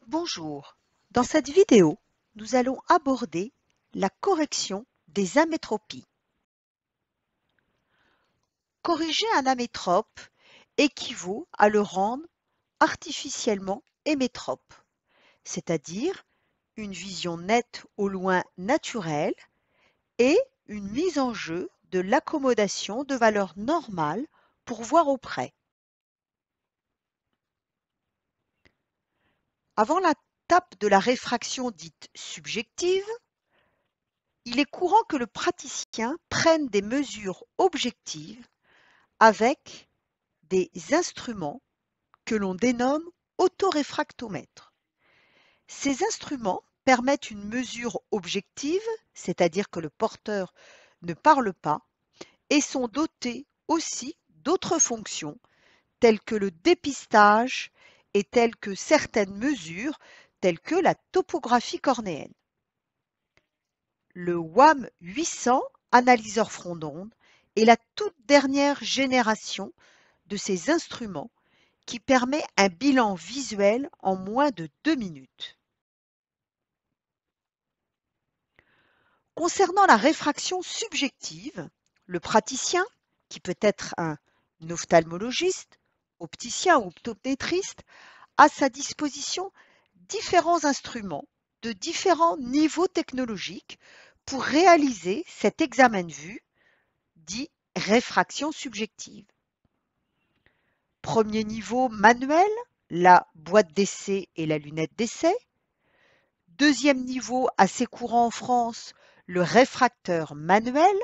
Bonjour, dans cette vidéo, nous allons aborder la correction des amétropies. Corriger un amétrope équivaut à le rendre artificiellement émétrope, c'est-à-dire une vision nette au loin naturelle et une mise en jeu de l'accommodation de valeurs normales pour voir au près. Avant l'étape de la réfraction dite subjective, il est courant que le praticien prenne des mesures objectives avec des instruments que l'on dénomme autoréfractomètres. Ces instruments permettent une mesure objective, c'est-à-dire que le porteur ne parle pas, et sont dotés aussi d'autres fonctions telles que le dépistage et telles que certaines mesures telles que la topographie cornéenne. Le WAM 800 analyseur front d'onde est la toute dernière génération de ces instruments qui permet un bilan visuel en moins de 2 minutes. Concernant la réfraction subjective, le praticien, qui peut être un ophtalmologiste, opticien ou optométriste, a à sa disposition différents instruments de différents niveaux technologiques pour réaliser cet examen de vue, dit réfraction subjective. Premier niveau manuel, la boîte d'essai et la lunette d'essai. Deuxième niveau assez courant en France, le réfracteur manuel.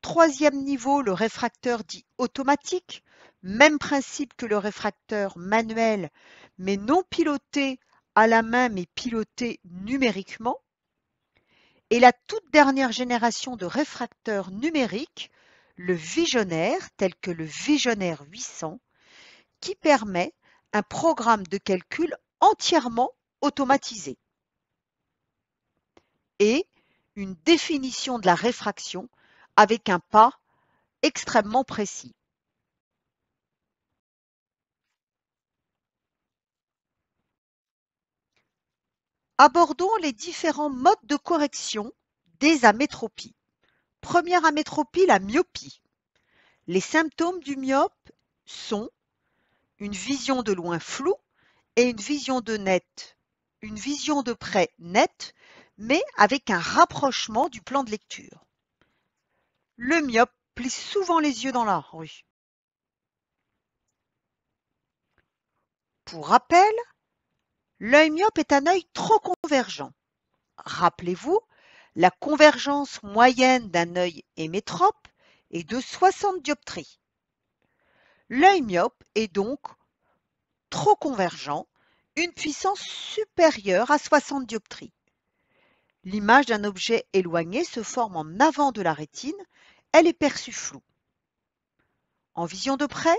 Troisième niveau, le réfracteur dit automatique, même principe que le réfracteur manuel, mais non piloté à la main, mais piloté numériquement. Et la toute dernière génération de réfracteurs numériques, le visionnaire, tel que le visionnaire 800, qui permet un programme de calcul entièrement automatisé et une définition de la réfraction avec un pas extrêmement précis. Abordons les différents modes de correction des amétropies. Première amétropie, la myopie. Les symptômes du myope sont une vision de loin floue et une vision de près nette, mais avec un rapprochement du plan de lecture. Le myope plie souvent les yeux dans la rue. Pour rappel, l'œil myope est un œil trop convergent. Rappelez-vous, la convergence moyenne d'un œil émétrope est de 60 dioptries. L'œil myope est donc trop convergent, une puissance supérieure à 60 dioptries. L'image d'un objet éloigné se forme en avant de la rétine, elle est perçue floue. En vision de près,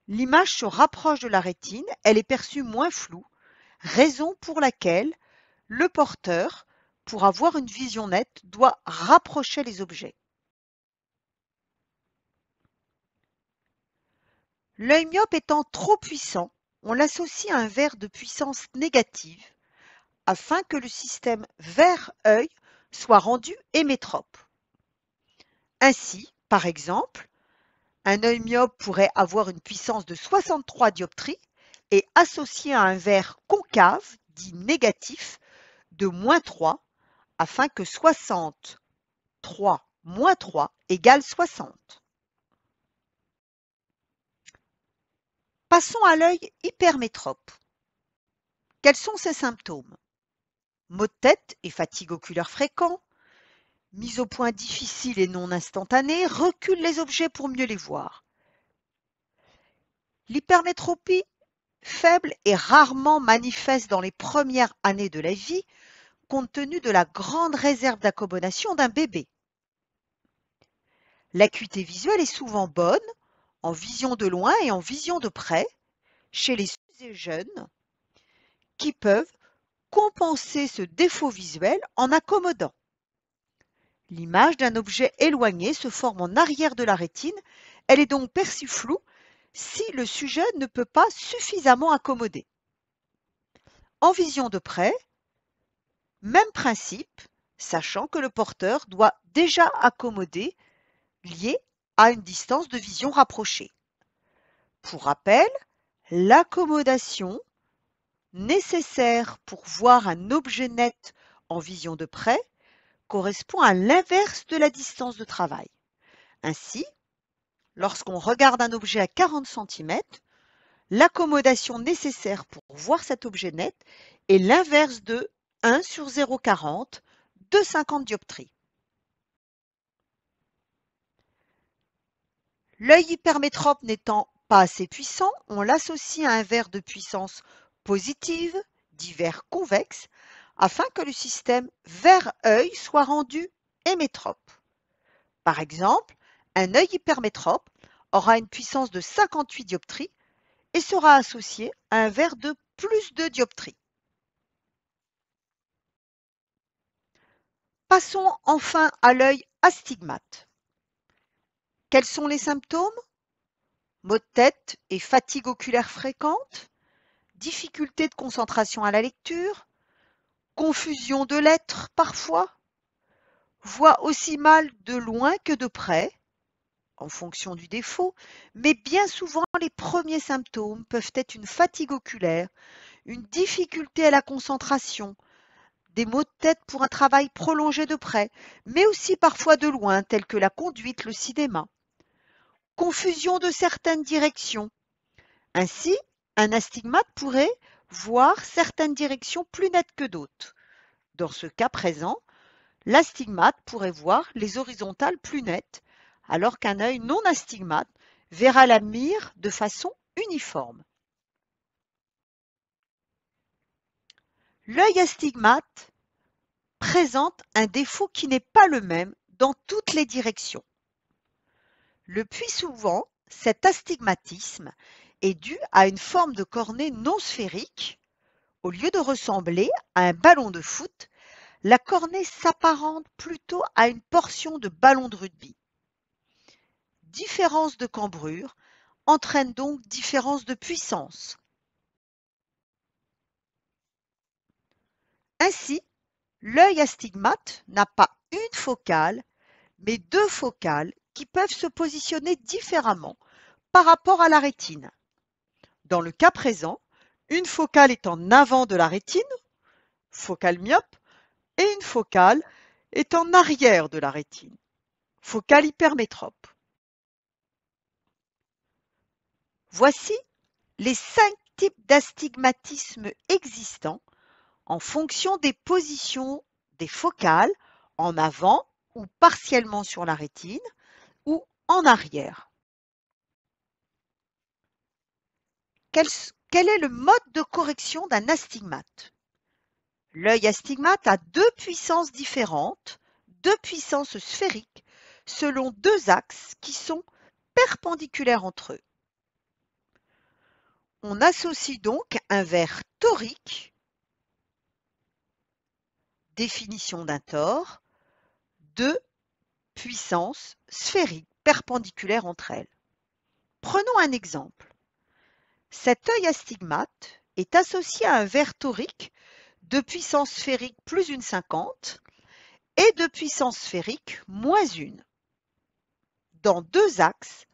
l'image se rapproche de la rétine, elle est perçue moins floue, raison pour laquelle le porteur, pour avoir une vision nette, doit rapprocher les objets. L'œil myope étant trop puissant, on l'associe à un verre de puissance négative afin que le système verre-œil soit rendu émétrope. Ainsi, par exemple, un œil myope pourrait avoir une puissance de 63 dioptries et associé à un verre concave, dit négatif, de -3, afin que 63 moins 3 égale 60. Passons à l'œil hypermétrope. Quels sont ses symptômes? Maux de tête et fatigue oculaire fréquents, mise au point difficile et non instantanée, recule les objets pour mieux les voir. L'hypermétropie faible est rarement manifeste dans les premières années de la vie, compte tenu de la grande réserve d'accommodation d'un bébé. L'acuité visuelle est souvent bonne, en vision de loin et en vision de près, chez les jeunes, qui peuvent compenser ce défaut visuel en accommodant. L'image d'un objet éloigné se forme en arrière de la rétine, elle est donc perçue floue si le sujet ne peut pas suffisamment accommoder. En vision de près, même principe, sachant que le porteur doit déjà accommoder lié à une distance de vision rapprochée. Pour rappel, l'accommodation nécessaire pour voir un objet net en vision de près correspond à l'inverse de la distance de travail. Ainsi, lorsqu'on regarde un objet à 40 cm, l'accommodation nécessaire pour voir cet objet net est l'inverse de 1 sur 0,40 de 50 dioptries. L'œil hypermétrope n'étant pas assez puissant, on l'associe à un verre de puissance positive, dit verre convexe, afin que le système verre-œil soit rendu hémétrope. Par exemple, un œil hypermétrope aura une puissance de 58 dioptries et sera associé à un verre de plus de dioptries. Passons enfin à l'œil astigmate. Quels sont les symptômes? Maux de tête et fatigue oculaire fréquente, difficulté de concentration à la lecture, confusion de lettres parfois, voit aussi mal de loin que de près, en fonction du défaut, mais bien souvent les premiers symptômes peuvent être une fatigue oculaire, une difficulté à la concentration, des maux de tête pour un travail prolongé de près, mais aussi parfois de loin, tels que la conduite, le cinéma. Confusion de certaines directions. Ainsi, un astigmate pourrait voir certaines directions plus nettes que d'autres. Dans ce cas présent, l'astigmate pourrait voir les horizontales plus nettes, alors qu'un œil non astigmate verra la mire de façon uniforme. L'œil astigmate présente un défaut qui n'est pas le même dans toutes les directions. Le plus souvent, cet astigmatisme est dû à une forme de cornée non sphérique. Au lieu de ressembler à un ballon de foot, la cornée s'apparente plutôt à une portion de ballon de rugby. Différence de cambrure entraîne donc différence de puissance. Ainsi, l'œil astigmate n'a pas une focale, mais deux focales qui peuvent se positionner différemment par rapport à la rétine. Dans le cas présent, une focale est en avant de la rétine, focale myope, et une focale est en arrière de la rétine, focale hypermétrope. Voici les 5 types d'astigmatisme existants en fonction des positions des focales en avant ou partiellement sur la rétine ou en arrière. Quel est le mode de correction d'un astigmate? L'œil astigmate a deux puissances différentes, deux puissances sphériques, selon deux axes qui sont perpendiculaires entre eux. On associe donc un verre torique, définition d'un tore, deux puissances sphériques perpendiculaires entre elles. Prenons un exemple. Cet œil astigmate est associé à un verre torique de puissance sphérique plus une 50 et de puissance sphérique moins une, dans deux axes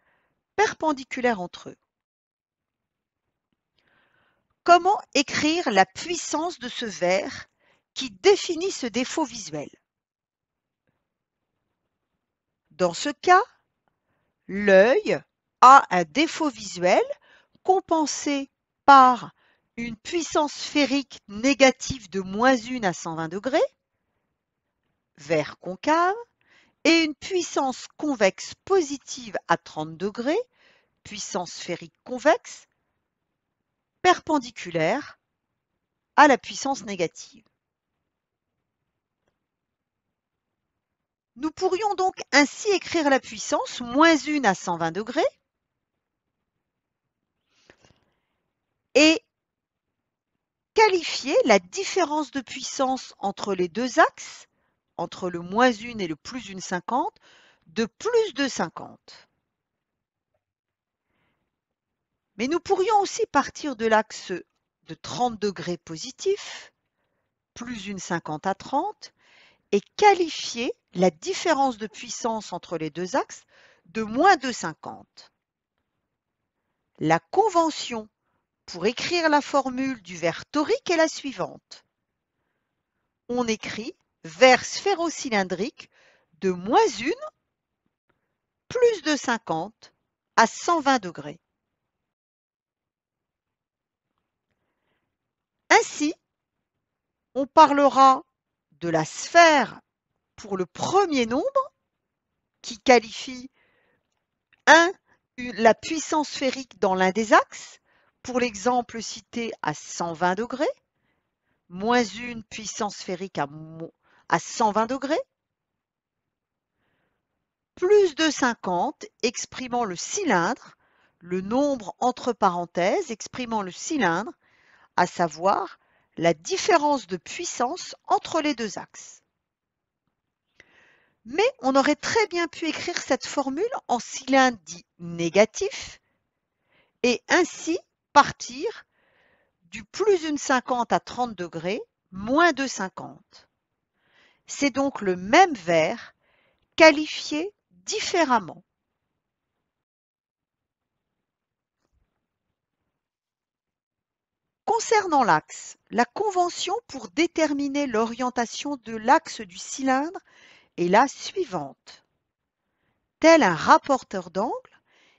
perpendiculaires entre eux. Comment écrire la puissance de ce verre qui définit ce défaut visuel? Dans ce cas, l'œil a un défaut visuel compensé par une puissance sphérique négative de moins 1 à 120 degrés, verre concave, et une puissance convexe positive à 30 degrés, puissance sphérique convexe, perpendiculaire à la puissance négative. Nous pourrions donc ainsi écrire la puissance moins 1 à 120 degrés et qualifier la différence de puissance entre les deux axes, entre le moins 1 et le plus une 50, de plus de 50. Mais nous pourrions aussi partir de l'axe de 30 degrés positif, plus une 50 à 30, et qualifier la différence de puissance entre les deux axes de moins 2,50. La convention pour écrire la formule du verre torique est la suivante. On écrit verre sphérocylindrique de moins 1 plus de 50 à 120 degrés. Ainsi, on parlera de la sphère pour le premier nombre qui qualifie la puissance sphérique dans l'un des axes, pour l'exemple cité à 120 degrés, moins 1 puissance sphérique à 120 degrés, plus de 50 exprimant le cylindre, le nombre entre parenthèses exprimant le cylindre, à savoir la différence de puissance entre les deux axes. Mais on aurait très bien pu écrire cette formule en cylindre dit négatif et ainsi partir du plus une 50 à 30 degrés, moins 2,50. C'est donc le même verre qualifié différemment. Concernant l'axe, la convention pour déterminer l'orientation de l'axe du cylindre est la suivante. Tel un rapporteur d'angle,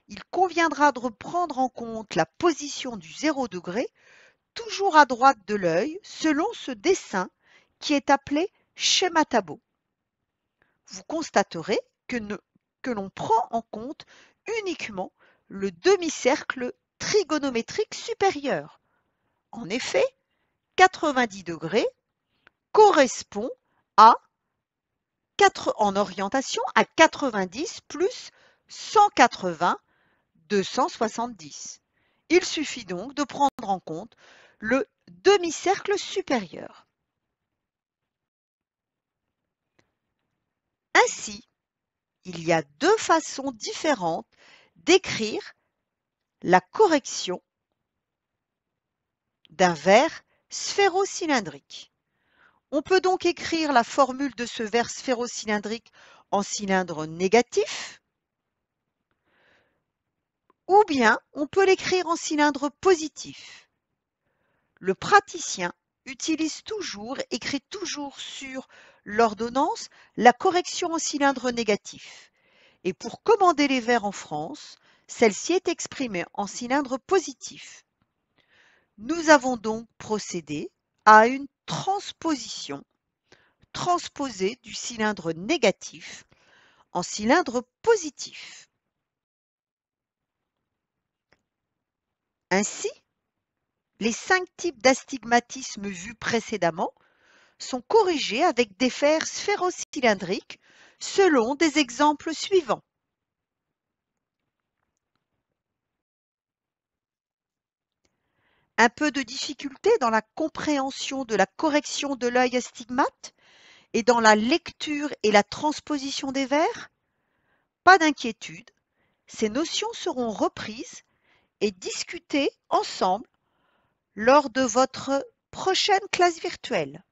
il conviendra de prendre en compte la position du 0 degré toujours à droite de l'œil selon ce dessin qui est appelé schéma Tabot. Vous constaterez que l'on prend en compte uniquement le demi-cercle trigonométrique supérieur. En effet, 90 degrés correspond en orientation à 90 plus 180, 270. Il suffit donc de prendre en compte le demi-cercle supérieur. Ainsi, il y a deux façons différentes d'écrire la correction d'un verre sphérocylindrique. On peut donc écrire la formule de ce verre sphérocylindrique en cylindre négatif, ou bien on peut l'écrire en cylindre positif. Le praticien écrit toujours sur l'ordonnance la correction en cylindre négatif. Et pour commander les verres en France, celle-ci est exprimée en cylindre positif. Nous avons donc procédé à une transposition, transposée du cylindre négatif en cylindre positif. Ainsi, les 5 types d'astigmatisme vus précédemment sont corrigés avec des verres sphérocylindriques selon des exemples suivants. Un peu de difficulté dans la compréhension de la correction de l'œil astigmate et dans la lecture et la transposition des verres? Pas d'inquiétude, ces notions seront reprises et discutées ensemble lors de votre prochaine classe virtuelle.